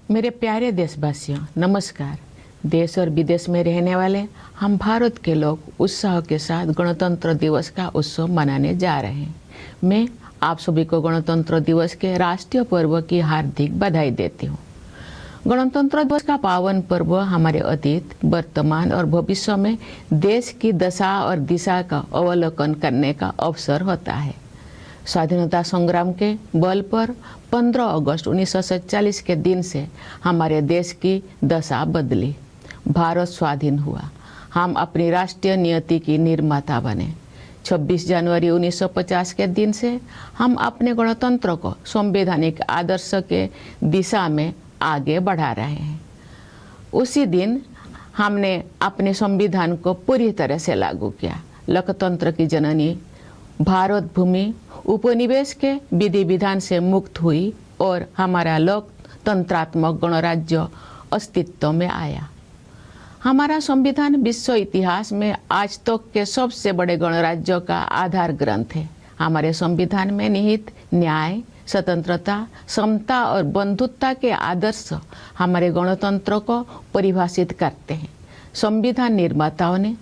मेरे प्यारे देशवासियों, नमस्कार। देश और विदेश में रहने वाले हम भारत के लोग उत्साह के साथ गणतंत्र दिवस का उत्सव मनाने जा रहे हैं। मैं आप सभी को गणतंत्र दिवस के राष्ट्रीय पर्व की हार्दिक बधाई देती हूँ। गणतंत्र दिवस का पावन पर्व हमारे अतीत, वर्तमान और भविष्य में देश की दशा और दिशा का अवलोकन करने का अवसर होता है। स्वाधीनता संग्राम के बल पर 15 अगस्त 1947 के दिन से हमारे देश की दशा बदली। भारत स्वाधीन हुआ। हम अपनी राष्ट्रीय नियति की निर्माता बने। 26 जनवरी 1950 के दिन से हम अपने गणतंत्र को संवैधानिक आदर्श के दिशा में आगे बढ़ा रहे हैं। उसी दिन हमने अपने संविधान को पूरी तरह से लागू किया। लोकतंत्र की जननी भारत भूमि उपनिवेश के विधि विधान से मुक्त हुई और हमारा लोकतंत्रात्मक गणराज्य अस्तित्व में आया। हमारा संविधान विश्व इतिहास में आज तक के सबसे बड़े गणराज्य का आधार ग्रंथ है। हमारे संविधान में निहित न्याय, स्वतंत्रता, समता और बंधुत्व के आदर्श हमारे गणतंत्र को परिभाषित करते हैं। संविधान निर्माताओं ने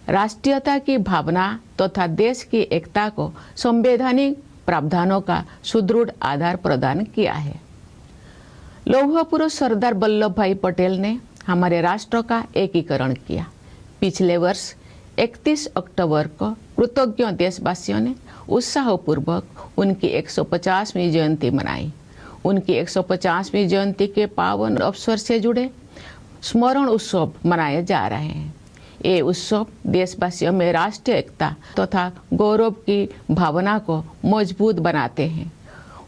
राष्ट्रीयता की भावना तथा देश की एकता को संवैधानिक प्रावधानों का सुदृढ़ आधार प्रदान किया है। लौह पुरुष सरदार वल्लभ भाई पटेल ने हमारे राष्ट्र का एकीकरण किया। पिछले वर्ष 31 अक्टूबर को कृतज्ञ देशवासियों ने उत्साहपूर्वक उनकी 150वीं जयंती मनाई। उनकी 150वीं जयंती के पावन अवसर से जुड़े स्मरण उत्सव मनाए जा रहे हैं। ये उत्सव देशवासियों में राष्ट्रीय एकता तथा गौरव की भावना को मजबूत बनाते हैं।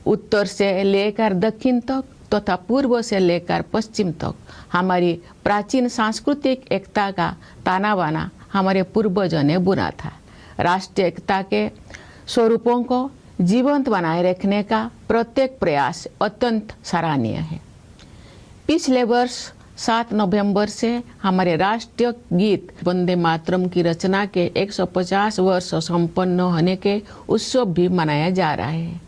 उत्तर से लेकर दक्षिण तक तथा पूर्व से लेकर पश्चिम तक हमारी प्राचीन सांस्कृतिक एकता का ताना बाना हमारे पूर्वजों ने बुना था। राष्ट्रीय एकता के स्वरूपों को जीवंत बनाए रखने का प्रत्येक प्रयास अत्यंत सराहनीय है। पिछले वर्ष 7 नवंबर से हमारे राष्ट्रीय गीत वंदे मातरम की रचना के 150 वर्ष संपन्न होने के उत्सव भी मनाया जा रहा है।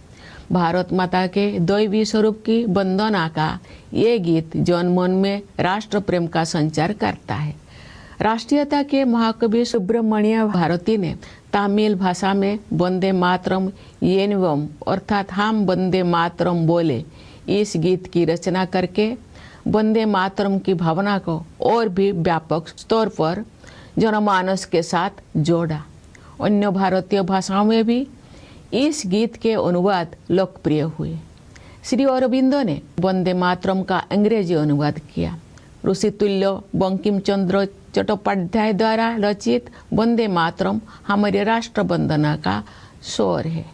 भारत माता के दैवी स्वरूप की वंदना का ये गीत जनमन में राष्ट्र प्रेम का संचार करता है। राष्ट्रीयता के महाकवि सुब्रमण्य भारती ने तमिल भाषा में वंदे मातरम येनवम अर्थात हम वंदे मातरम बोले इस गीत की रचना करके वंदे मातरम की भावना को और भी व्यापक स्तर पर जनमानस के साथ जोड़ा। अन्य भारतीय भाषाओं में भी इस गीत के अनुवाद लोकप्रिय हुए। श्री अरविंदो ने वंदे मातरम का अंग्रेजी अनुवाद किया। ऋषितुल्य बंकिम चंद्र चट्टोपाध्याय द्वारा रचित वंदे मातरम हमारे राष्ट्र वंदना का स्वर है।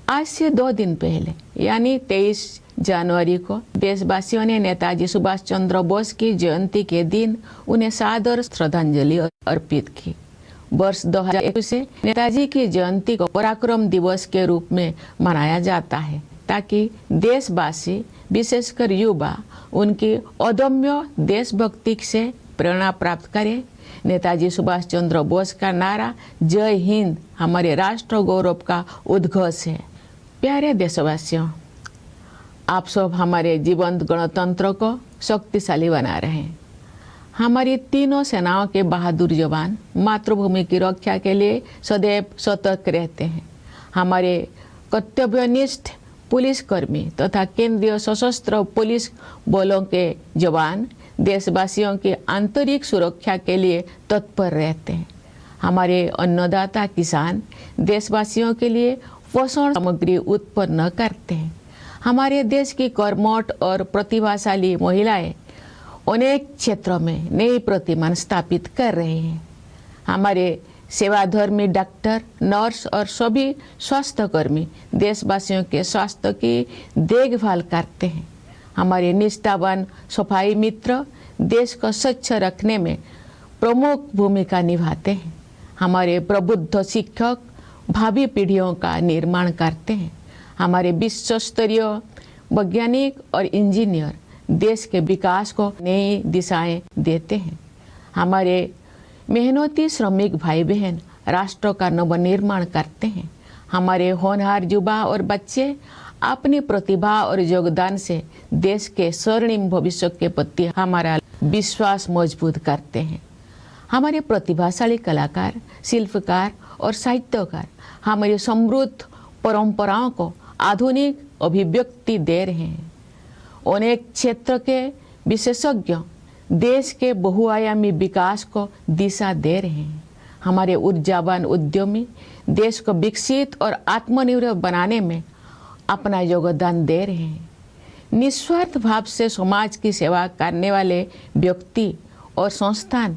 आज से 2 दिन पहले यानी 23 जनवरी को देशवासियों ने नेताजी सुभाष चंद्र बोस की जयंती के दिन उन्हें सादर श्रद्धांजलि अर्पित की। वर्ष 2021 से नेताजी की जयंती को पराक्रम दिवस के रूप में मनाया जाता है ताकि देशवासी विशेषकर युवा उनकी अदम्य देशभक्ति से प्रेरणा प्राप्त करें। नेताजी सुभाष चंद्र बोस का नारा जय हिंद हमारे राष्ट्र गौरव का उद्घोष है। प्यारे देशवासियों, आप सब हमारे जीवंत गणतंत्र को शक्तिशाली बना रहे हैं। हमारी तीनों सेनाओं के बहादुर जवान मातृभूमि की रक्षा के लिए सदैव सतर्क रहते हैं। हमारे कर्तव्यनिष्ठ पुलिसकर्मी तथा केंद्रीय सशस्त्र पुलिस बलों के जवान देशवासियों की आंतरिक सुरक्षा के लिए तत्पर रहते हैं। हमारे अन्नदाता किसान देशवासियों के लिए पोषण सामग्री उत्पन्न करते हैं। हमारे देश की कर्मठ और प्रतिभाशाली महिलाएं अनेक क्षेत्रों में नई प्रतिमान स्थापित कर रहे हैं। हमारे सेवाधर्मी डॉक्टर, नर्स और सभी स्वास्थ्यकर्मी देशवासियों के स्वास्थ्य की देखभाल करते हैं। हमारे निष्ठावान सफाई मित्र देश को स्वच्छ रखने में प्रमुख भूमिका निभाते हैं। हमारे प्रबुद्ध शिक्षक भावी पीढ़ियों का निर्माण करते हैं। हमारे विश्व स्तरीय वैज्ञानिक और इंजीनियर देश के विकास को नई दिशाएं देते हैं। हमारे मेहनती श्रमिक भाई बहन राष्ट्र का नवनिर्माण करते हैं। हमारे होनहार युवा और बच्चे अपनी प्रतिभा और योगदान से देश के स्वर्णिम भविष्य के प्रति हमारा विश्वास मजबूत करते हैं। हमारे प्रतिभाशाली कलाकार, शिल्पकार और साहित्यकार हमारी समृद्ध परंपराओं को आधुनिक अभिव्यक्ति दे रहे हैं। अनेक क्षेत्र के विशेषज्ञ देश के बहुआयामी विकास को दिशा दे रहे हैं। हमारे ऊर्जावान उद्यमी देश को विकसित और आत्मनिर्भर बनाने में अपना योगदान दे रहे हैं। निस्वार्थ भाव से समाज की सेवा करने वाले व्यक्ति और संस्थान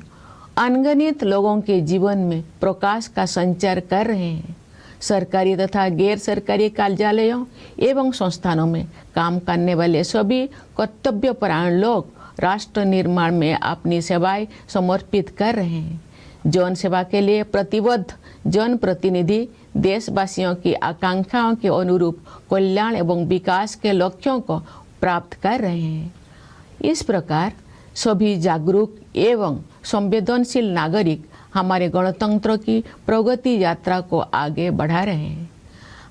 अनगिनत लोगों के जीवन में प्रकाश का संचार कर रहे हैं। सरकारी तथा गैर सरकारी कार्यालयों एवं संस्थानों में काम करने वाले सभी कर्तव्यपरायण लोग राष्ट्र निर्माण में अपनी सेवाएं समर्पित कर रहे हैं। जन सेवा के लिए प्रतिबद्ध जनप्रतिनिधि देशवासियों की आकांक्षाओं के अनुरूप कल्याण एवं विकास के लक्ष्यों को प्राप्त कर रहे हैं। इस प्रकार सभी जागरूक एवं संवेदनशील नागरिक हमारे गणतंत्र की प्रगति यात्रा को आगे बढ़ा रहे हैं।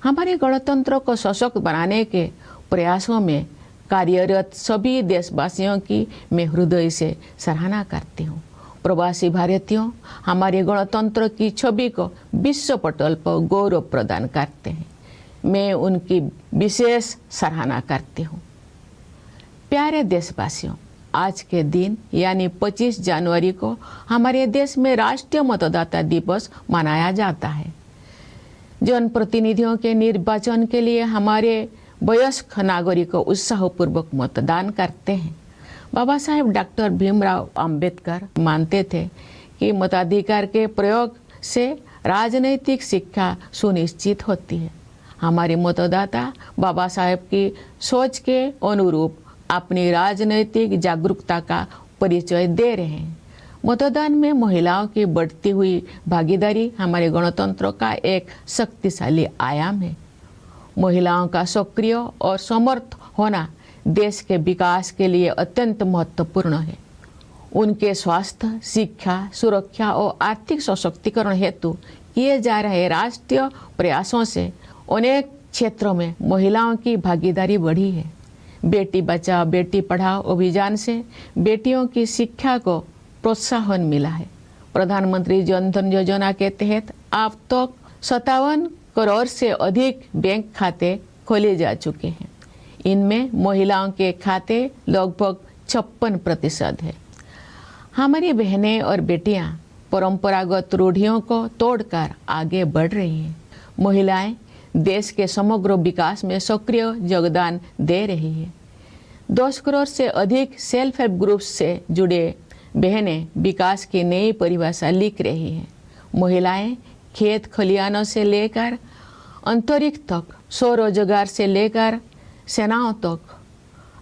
हमारे गणतंत्र को सशक्त बनाने के प्रयासों में कार्यरत सभी देशवासियों की मैं हृदय से सराहना करती हूँ। प्रवासी भारतीयों हमारे गणतंत्र की छवि को विश्व पटल पर गौरव प्रदान करते हैं। मैं उनकी विशेष सराहना करती हूँ। प्यारे देशवासियों, आज के दिन यानी 25 जनवरी को हमारे देश में राष्ट्रीय मतदाता दिवस मनाया जाता है। जनप्रतिनिधियों के निर्वाचन के लिए हमारे वयस्क नागरिक उत्साहपूर्वक मतदान करते हैं। बाबा साहेब डॉक्टर भीमराव अंबेडकर मानते थे कि मताधिकार के प्रयोग से राजनैतिक शिक्षा सुनिश्चित होती है। हमारे मतदाता बाबा साहेब की सोच के अनुरूप अपनी राजनैतिक जागरूकता का परिचय दे रहे हैं। मतदान में महिलाओं की बढ़ती हुई भागीदारी हमारे गणतंत्र का एक शक्तिशाली आयाम है। महिलाओं का सक्रिय और समर्थ होना देश के विकास के लिए अत्यंत महत्वपूर्ण है। उनके स्वास्थ्य, शिक्षा, सुरक्षा और आर्थिक सशक्तिकरण हेतु किए जा रहे राष्ट्रीय प्रयासों से अनेक क्षेत्रों में महिलाओं की भागीदारी बढ़ी है। बेटी बचाओ बेटी पढ़ाओ अभियान से बेटियों की शिक्षा को प्रोत्साहन मिला है। प्रधानमंत्री जन धन योजना के तहत अब तक 57 करोड़ से अधिक बैंक खाते खोले जा चुके हैं। इनमें महिलाओं के खाते लगभग 56% है। हमारी बहनें और बेटियां परंपरागत रूढ़ियों को तोड़कर आगे बढ़ रही हैं। महिलाएं देश के समग्र विकास में सक्रिय योगदान दे रही है। 10 करोड़ से अधिक सेल्फ हेल्प ग्रुप्स से जुड़े बहनें विकास की नई परिभाषा लिख रही हैं। महिलाएं खेत खलिहानों से लेकर अंतरिक्ष तक, स्वरोजगार से लेकर सेनाओं तक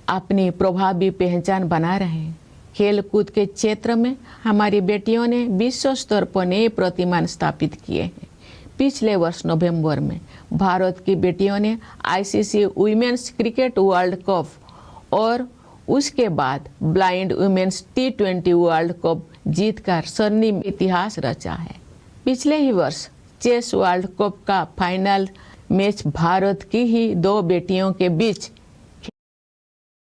अपनी प्रभावी पहचान बना रहे हैं। खेल कूद के क्षेत्र में हमारी बेटियों ने विश्व स्तर पर नए प्रतिमान स्थापित किए हैं। पिछले वर्ष नवंबर में भारत की बेटियों ने ICC women's cricket world cup और उसके बाद blind women's T20 world cup जीतकर स्वर्णिम इतिहास रचा है। पिछले ही वर्ष चेस वर्ल्ड कप का फाइनल मैच भारत की ही 2 बेटियों के बीच।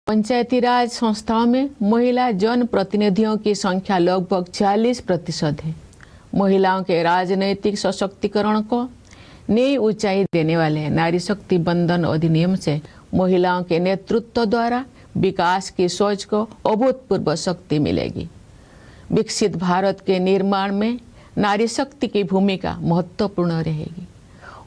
पंचायती राज संस्थाओं में महिला जन प्रतिनिधियों की संख्या लगभग 40% है। महिलाओं के राजनैतिक सशक्तिकरण को नई ऊंचाई देने वाले नारी शक्ति बंधन अधिनियम से महिलाओं के नेतृत्व द्वारा विकास की सोच को अभूतपूर्व शक्ति मिलेगी। विकसित भारत के निर्माण में नारी शक्ति की भूमिका महत्वपूर्ण रहेगी।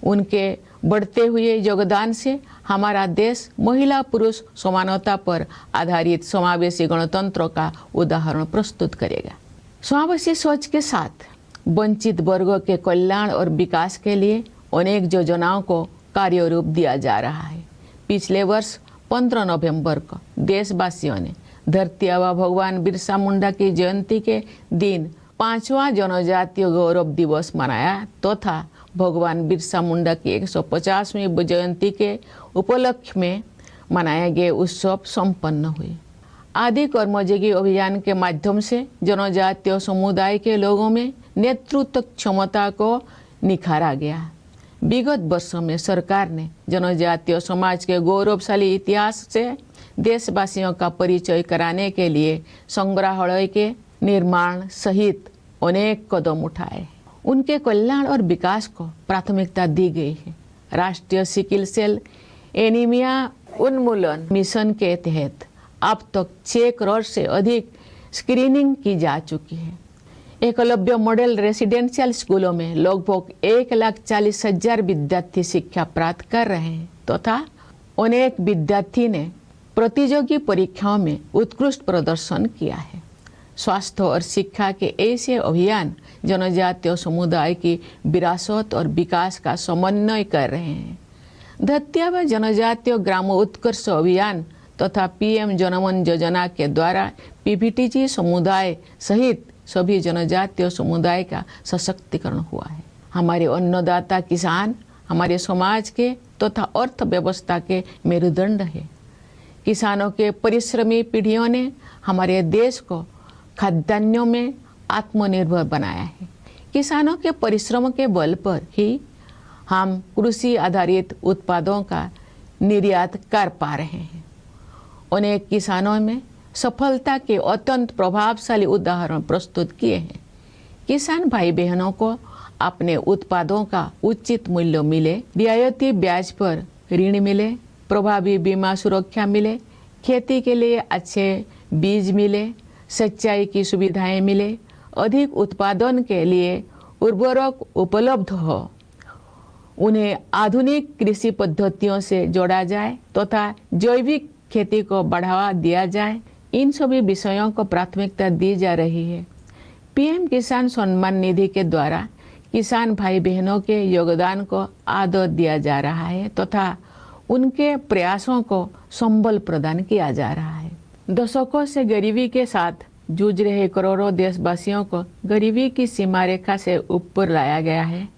उनके बढ़ते हुए योगदान से हमारा देश महिला पुरुष समानता पर आधारित समावेशी गणतंत्र का उदाहरण प्रस्तुत करेगा। समावेशी सोच के साथ वंचित वर्गों के कल्याण और विकास के लिए अनेक योजनाओं को कार्यरूप दिया जा रहा है। पिछले वर्ष 15 नवंबर को देशवासियों ने धरती आबा भगवान बिरसा मुंडा की जयंती के दिन 5वां जनजातीय गौरव दिवस मनाया तथा भगवान बिरसा मुंडा की 150वीं जयंती के उपलक्ष्य में मनाए गए उत्सव संपन्न हुए। आदि कर्मयोगी अभियान के माध्यम से जनजातीय समुदाय के लोगों में नेतृत्व क्षमता को निखारा गया। विगत वर्षों में सरकार ने जनजातीय समाज के गौरवशाली इतिहास से देशवासियों का परिचय कराने के लिए संग्रहालय के निर्माण सहित अनेक कदम उठाए। उनके कल्याण और विकास को प्राथमिकता दी गई है। राष्ट्रीय सिकल सेल एनीमिया उन्मूलन मिशन के तहत अब तक 6 करोड़ से अधिक स्क्रीनिंग की जा चुकी है। एकलव्य मॉडल रेसिडेंशियल स्कूलों में लगभग 1,40,000 विद्यार्थी शिक्षा प्राप्त कर रहे हैं तथा अनेक विद्यार्थी ने प्रतियोगी परीक्षाओं में उत्कृष्ट प्रदर्शन किया है। स्वास्थ्य और शिक्षा के ऐसे अभियान जनजातीय समुदाय की विरासत और विकास का समन्वय कर रहे हैं। धत्या व जनजातीय ग्रामोत्कर्ष अभियान तथा पीएम जनमन योजना के द्वारा पीवीटीजी समुदाय सहित सभी जनजातीय समुदाय का सशक्तिकरण हुआ है। हमारे अन्नदाता किसान हमारे समाज के तथा अर्थव्यवस्था के मेरुदंड है। किसानों के परिश्रमी पीढ़ियों ने हमारे देश को खाद्यान्नों में आत्मनिर्भर बनाया है। किसानों के परिश्रम के बल पर ही हम कृषि आधारित उत्पादों का निर्यात कर पा रहे हैं। अनेक किसानों में सफलता के अत्यंत प्रभावशाली उदाहरण प्रस्तुत किए हैं। किसान भाई बहनों को अपने उत्पादों का उचित मूल्य मिले, रियायती ब्याज पर ऋण मिले, प्रभावी बीमा सुरक्षा मिले, खेती के लिए अच्छे बीज मिले, सिंचाई की सुविधाएं मिले, अधिक उत्पादन के लिए उर्वरक उपलब्ध हो, उन्हें आधुनिक कृषि पद्धतियों से जोड़ा जाए तथा जैविक खेती को बढ़ावा दिया जाए। इन सभी विषयों को प्राथमिकता दी जा रही है। पीएम किसान सम्मान निधि के द्वारा किसान भाई बहनों के योगदान को आदर दिया जा रहा है तथा उनके प्रयासों को संबल प्रदान किया जा रहा है। दशकों से गरीबी के साथ जूझ रहे करोड़ों देशवासियों को गरीबी की सीमा रेखा से ऊपर लाया गया है।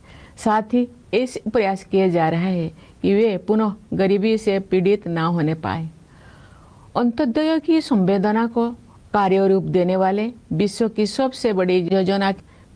साथ ही ऐसे प्रयास किए जा रहे हैं कि वे पुनः गरीबी से पीड़ित ना होने पाए। अंत्योदय की संवेदना को कार्य रूप देने वाले विश्व की सबसे बड़ी योजना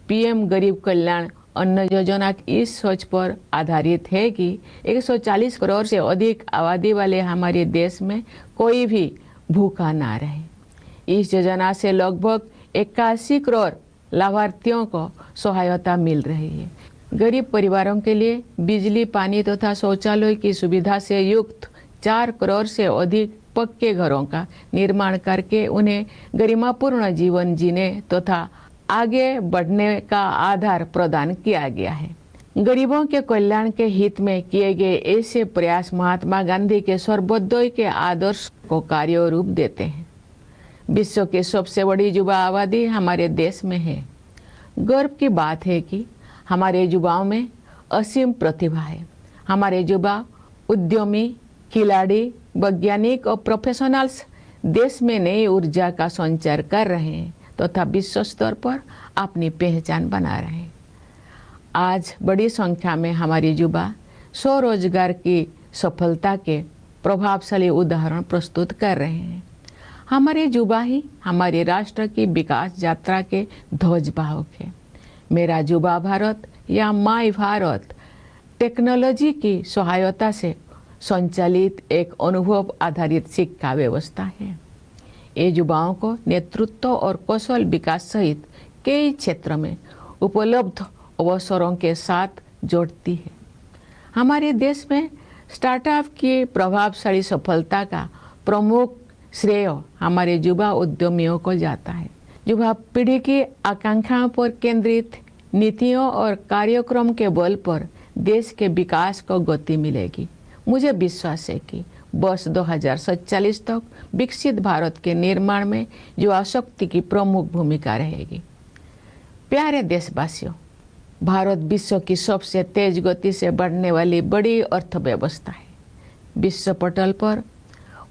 पीएम गरीब कल्याण अन्न योजना इस सोच पर आधारित है कि 140 करोड़ से अधिक आबादी वाले हमारे देश में कोई भी भूखा ना रहे। इस योजना से लगभग 81 करोड़ लाभार्थियों को सहायता मिल रही है। गरीब परिवारों के लिए बिजली, पानी तथा शौचालय की सुविधा से युक्त 4 करोड़ से अधिक पक्के घरों का निर्माण करके उन्हें गरिमापूर्ण जीवन जीने तथा आगे बढ़ने का आधार प्रदान किया गया है। गरीबों के कल्याण के हित में किए गए ऐसे प्रयास महात्मा गांधी के सर्वोदय के आदर्श को कार्य रूप देते हैं। विश्व की सबसे बड़ी युवा आबादी हमारे देश में है। गर्व की बात है कि हमारे युवाओं में असीम प्रतिभा है। हमारे युवा उद्यमी, खिलाड़ी, वैज्ञानिक और प्रोफेशनल्स देश में नई ऊर्जा का संचार कर रहे हैं तथा विश्व स्तर पर अपनी पहचान बना रहे हैं। आज बड़ी संख्या में हमारे युवा स्वरोजगार की सफलता के प्रभावशाली उदाहरण प्रस्तुत कर रहे हैं। हमारे युवा ही हमारे राष्ट्र की विकास यात्रा के ध्वजवाहक है। मेरा युवा भारत या माई भारत टेक्नोलॉजी की सहायता से संचालित एक अनुभव आधारित शिक्षा व्यवस्था है। ये युवाओं को नेतृत्व और कौशल विकास सहित कई क्षेत्र में उपलब्ध अवसरों के साथ जोड़ती है। हमारे देश में स्टार्टअप की प्रभावशाली सफलता का प्रमुख श्रेय हमारे युवा उद्यमियों को जाता है। युवा पीढ़ी की आकांक्षाओं पर केंद्रित नीतियों और कार्यक्रम के बल पर देश के विकास को गति मिलेगी। मुझे विश्वास है कि वर्ष 2047 तक विकसित भारत के निर्माण में युवा शक्ति की प्रमुख भूमिका रहेगी। प्यारे देशवासियों, भारत विश्व की सबसे तेज गति से बढ़ने वाली बड़ी अर्थव्यवस्था है। विश्व पटल पर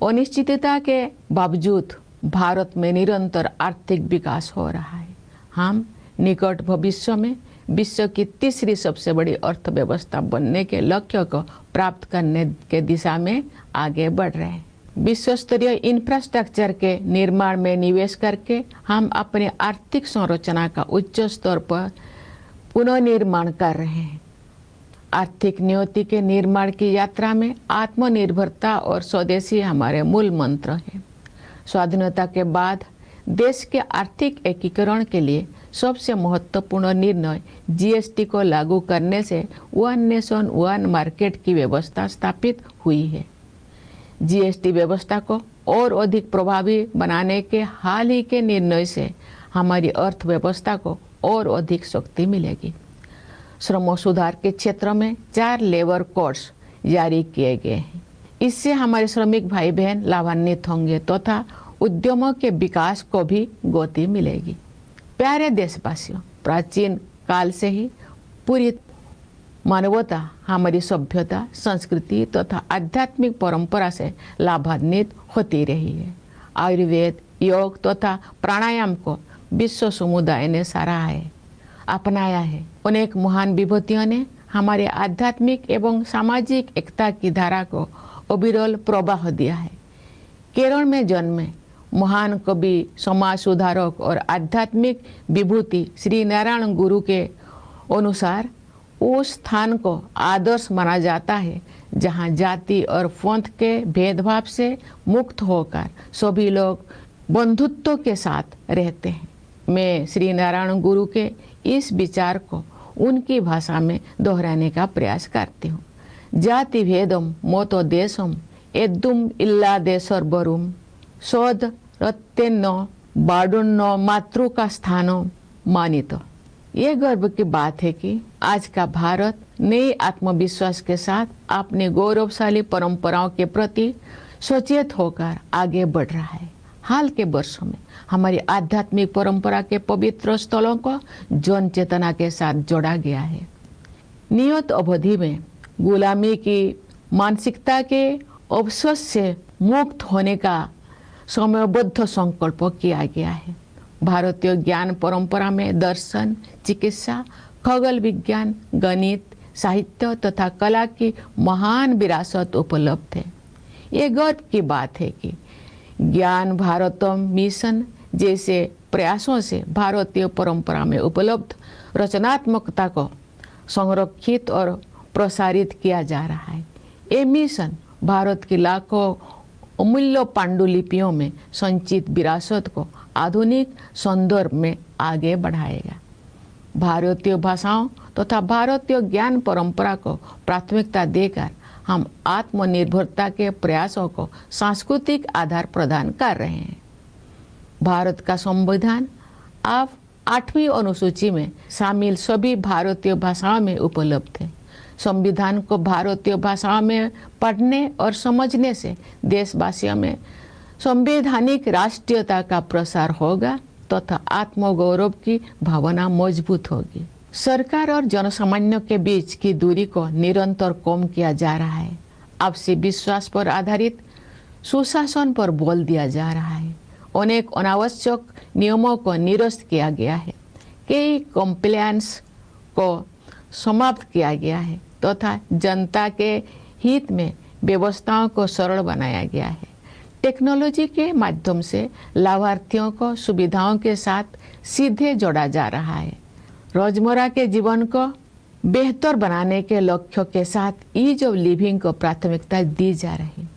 अनिश्चितता के बावजूद भारत में निरंतर आर्थिक विकास हो रहा है। हम निकट भविष्य में विश्व की तीसरी सबसे बड़ी अर्थव्यवस्था बनने के लक्ष्य को प्राप्त करने के दिशा में आगे बढ़ रहे हैं। विश्व स्तरीय इंफ्रास्ट्रक्चर के निर्माण में निवेश करके हम अपने आर्थिक संरचना का उच्च स्तर पर पुनर्निर्माण कर रहे हैं। आर्थिक नियति के निर्माण की यात्रा में आत्मनिर्भरता और स्वदेशी हमारे मूल मंत्र हैं। स्वाधीनता के बाद देश के आर्थिक एकीकरण के लिए सबसे महत्वपूर्ण निर्णय जीएसटी को लागू करने से वन नेशन वन मार्केट की व्यवस्था स्थापित हुई है। जीएसटी व्यवस्था को और अधिक प्रभावी बनाने के हाल ही के निर्णय से हमारी अर्थव्यवस्था को और अधिक शक्ति मिलेगी। श्रम सुधार के क्षेत्र में 4 लेबर कोड्स जारी किए गए हैं। इससे हमारे श्रमिक भाई बहन लाभान्वित होंगे तथा उद्यमों के विकास को भी गति मिलेगी। प्यारे देशवासियों, प्राचीन काल से ही पूरी मानवता हमारी सभ्यता, संस्कृति तथा आध्यात्मिक परंपरा से लाभान्वित होती रही है। आयुर्वेद, योग तथा प्राणायाम को विश्व समुदाय ने सराहा है, अपनाया है। अनेक महान विभूतियों ने हमारे आध्यात्मिक एवं सामाजिक एकता की धारा को अविरल प्रवाह दिया है। केरल में जन्मे महान कवि, समाज सुधारक और आध्यात्मिक विभूति श्री नारायण गुरु के अनुसार उस स्थान को आदर्श माना जाता है जहाँ जाति और पंथ के भेदभाव से मुक्त होकर सभी लोग बंधुत्व के साथ रहते हैं। मैं श्री नारायण गुरु के इस विचार को उनकी भाषा में दोहराने का प्रयास करती हूँ। जाति भेदम मोतो देशम एद्दुम इल्ला देशर बरुम सोद रत्तेन्न बाडुन्न मातृ का स्थानो मानितो। ये गर्व की बात है कि आज का भारत नए आत्मविश्वास के साथ अपने गौरवशाली परंपराओं के प्रति सचेत होकर आगे बढ़ रहा है। हाल के वर्षों में हमारी आध्यात्मिक परंपरा के पवित्र स्थलों को जन चेतना के साथ जोड़ा गया है। नियत अवधि में गुलामी की मानसिकता के अवशोष से मुक्त होने का समयबद्ध संकल्प किया गया है। भारतीय ज्ञान परंपरा में दर्शन, चिकित्सा, खगोल विज्ञान, गणित, साहित्य तथा कला की महान विरासत उपलब्ध है। ये गर्व की बात है कि ज्ञान भारतम मिशन जैसे प्रयासों से भारतीय परंपरा में उपलब्ध रचनात्मकता को संरक्षित और प्रसारित किया जा रहा है। ये मिशन भारत की लाखों अमूल्य पांडुलिपियों में संचित विरासत को आधुनिक संदर्भ में आगे बढ़ाएगा। भारतीय भाषाओं तथा भारतीय ज्ञान परंपरा को प्राथमिकता देकर हम आत्मनिर्भरता के प्रयासों को सांस्कृतिक आधार प्रदान कर रहे हैं। भारत का संविधान अब 8वीं अनुसूची में शामिल सभी भारतीय भाषाओं में उपलब्ध है। संविधान को भारतीय भाषाओं में पढ़ने और समझने से देशवासियों में संवैधानिक राष्ट्रीयता का प्रसार होगा तथा आत्मगौरव की भावना मजबूत होगी। सरकार और जनसामान्य के बीच की दूरी को निरंतर कम किया जा रहा है। आपसी विश्वास पर आधारित सुशासन पर बल दिया जा रहा है। अनेक अनावश्यक नियमों को निरस्त किया गया है। कई कंप्लायंस को समाप्त किया गया है तथा जनता के हित में व्यवस्थाओं को सरल बनाया गया है। टेक्नोलॉजी के माध्यम से लाभार्थियों को सुविधाओं के साथ सीधे जोड़ा जा रहा है। रोजमर्रा के जीवन को बेहतर बनाने के लक्ष्य के साथ ईज ऑफ लिविंग को प्राथमिकता दी जा रही है।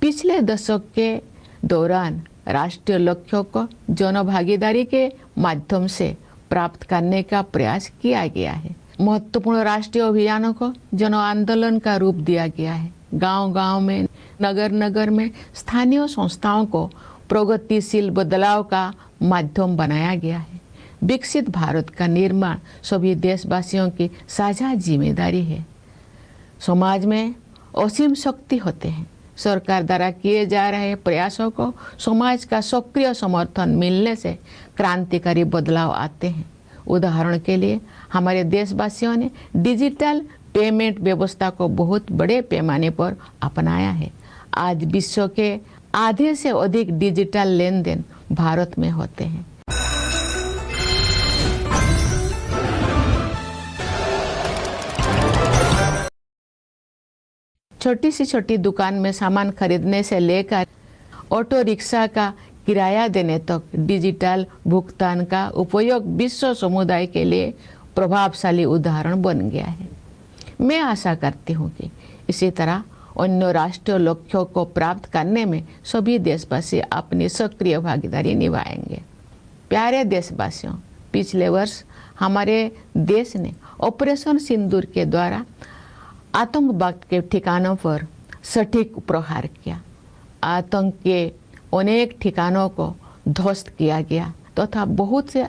पिछले दशक के दौरान राष्ट्रीय लक्ष्यों को जनभागीदारी के माध्यम से प्राप्त करने का प्रयास किया गया है। महत्वपूर्ण राष्ट्रीय अभियानों को जन आंदोलन का रूप दिया गया है। गांव-गांव में, नगर-नगर में स्थानीय संस्थाओं को प्रगतिशील बदलाव का माध्यम बनाया गया है। विकसित भारत का निर्माण सभी देशवासियों की साझा जिम्मेदारी है। समाज में असीम शक्ति होते हैं। सरकार द्वारा किए जा रहे प्रयासों को समाज का सक्रिय समर्थन मिलने से क्रांतिकारी बदलाव आते हैं। उदाहरण के लिए हमारे देशवासियों ने डिजिटल पेमेंट व्यवस्था को बहुत बड़े पैमाने पर अपनाया है। आज विश्व के आधे से अधिक डिजिटल लेन देन भारत में होते हैं। छोटी से छोटी दुकान में सामान खरीदने से लेकर ऑटो रिक्शा का किराया देने तक डिजिटल भुगतान का उपयोग विश्व समुदाय के लिए प्रभावशाली उदाहरण बन गया है। मैं आशा करती हूँ कि इसी तरह अन्य राष्ट्रीय लक्ष्यों को प्राप्त करने में सभी देशवासी अपनी सक्रिय भागीदारी निभाएंगे। प्यारे देशवासियों, पिछले वर्ष हमारे देश ने ऑपरेशन सिंदूर के द्वारा आतंकवाद के ठिकानों पर सटीक प्रहार किया। आतंक के अनेक ठिकानों को ध्वस्त किया गया तथा बहुत से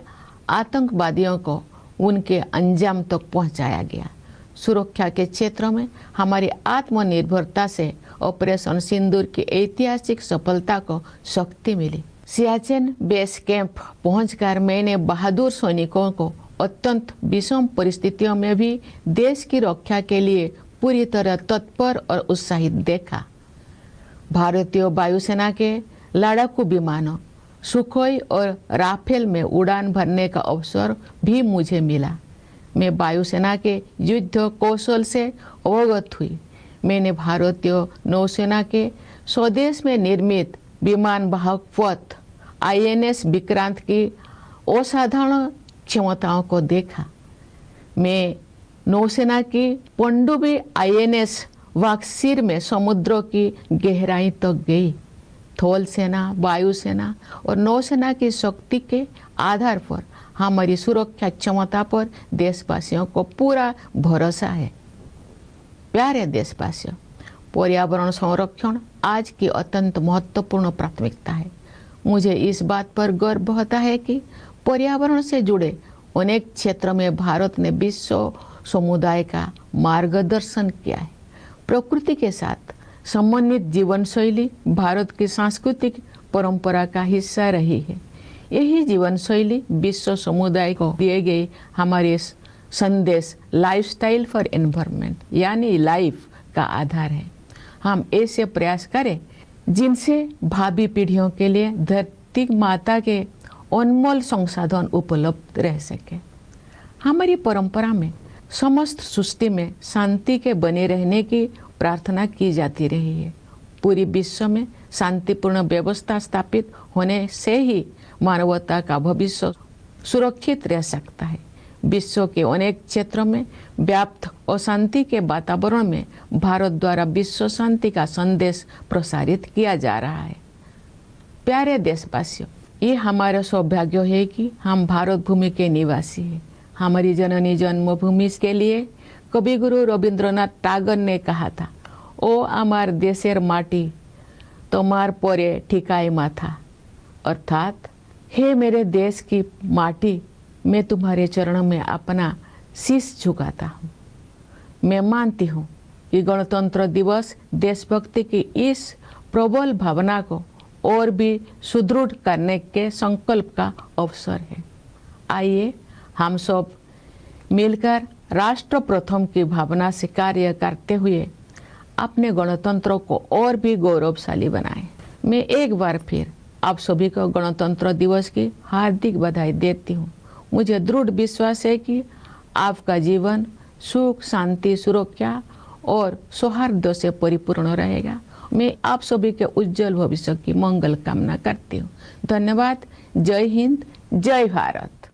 आतंकवादियों को उनके अंजाम तक पहुंचाया गया। सुरक्षा के क्षेत्र में हमारी आत्मनिर्भरता से ऑपरेशन सिंदूर की ऐतिहासिक सफलता को शक्ति मिली। सियाचिन बेस कैंप पहुंचकर मैंने बहादुर सैनिकों को अत्यंत विषम परिस्थितियों में भी देश की रक्षा के लिए पूरी तरह तत्पर और उत्साहित देखा। भारतीय वायुसेना के लड़ाकू विमानों सुखोई और राफेल में उड़ान भरने का अवसर भी मुझे मिला। मैं वायुसेना के युद्ध कौशल से अवगत हुई। मैंने भारतीय नौसेना के स्वदेश में निर्मित विमान वाहक पथ INS विक्रांत की असाधारण क्षमताओं को देखा। मैं नौसेना की पनडुब्बी INS वाक्सीर में समुद्रों की गहराई तक गई। थल सेना, वायुसेना और नौसेना की शक्ति के आधार पर हमारी सुरक्षा क्षमता पर देशवासियों को पूरा भरोसा है। प्यारे देशवासियों, पर्यावरण संरक्षण आज की अत्यंत महत्वपूर्ण प्राथमिकता है। मुझे इस बात पर गर्व होता है कि पर्यावरण से जुड़े अनेक क्षेत्रों में भारत ने विश्व समुदाय का मार्गदर्शन किया है। प्रकृति के साथ समन्वित जीवन शैली भारत की सांस्कृतिक परंपरा का हिस्सा रही है। यही जीवन शैली विश्व समुदाय को दिए गए हमारे संदेश लाइफस्टाइल फॉर एनवायरनमेंट यानी लाइफ का आधार है। हम ऐसे प्रयास करें जिनसे भावी पीढ़ियों के लिए धरती माता के अनमोल संसाधन उपलब्ध रह सके। हमारी परंपरा में समस्त सृष्टि में शांति के बने रहने की प्रार्थना की जाती रही है। पूरी विश्व में शांतिपूर्ण व्यवस्था स्थापित होने से ही मानवता का भविष्य सुरक्षित रह सकता है। विश्व के अनेक क्षेत्रों में व्याप्त अशांति के वातावरण में भारत द्वारा विश्व शांति का संदेश प्रसारित किया जा रहा है। प्यारे देशवासियों, ये हमारा सौभाग्य है कि हम भारत भूमि के निवासी हैं। हमारी जननी जन्मभूमि के लिए कविगुरु रविंद्रनाथ टैगोर ने कहा था, ओ आमार देशेर माटी तोमार परे ठिकाई माथा, अर्थात हे मेरे देश की माटी, मैं तुम्हारे चरणों में अपना शीश झुकाता हूँ। मैं मानती हूँ कि गणतंत्र दिवस देशभक्ति की इस प्रबल भावना को और भी सुदृढ़ करने के संकल्प का अवसर है। आइए हम सब मिलकर राष्ट्र प्रथम की भावना से कार्य करते हुए अपने गणतंत्र को और भी गौरवशाली बनाएं। मैं एक बार फिर आप सभी को गणतंत्र दिवस की हार्दिक बधाई देती हूँ। मुझे दृढ़ विश्वास है कि आपका जीवन सुख, शांति, सुरक्षा और सौहार्द से परिपूर्ण रहेगा। मैं आप सभी के उज्जवल भविष्य की मंगल कामना करती हूँ। धन्यवाद। जय हिंद, जय भारत।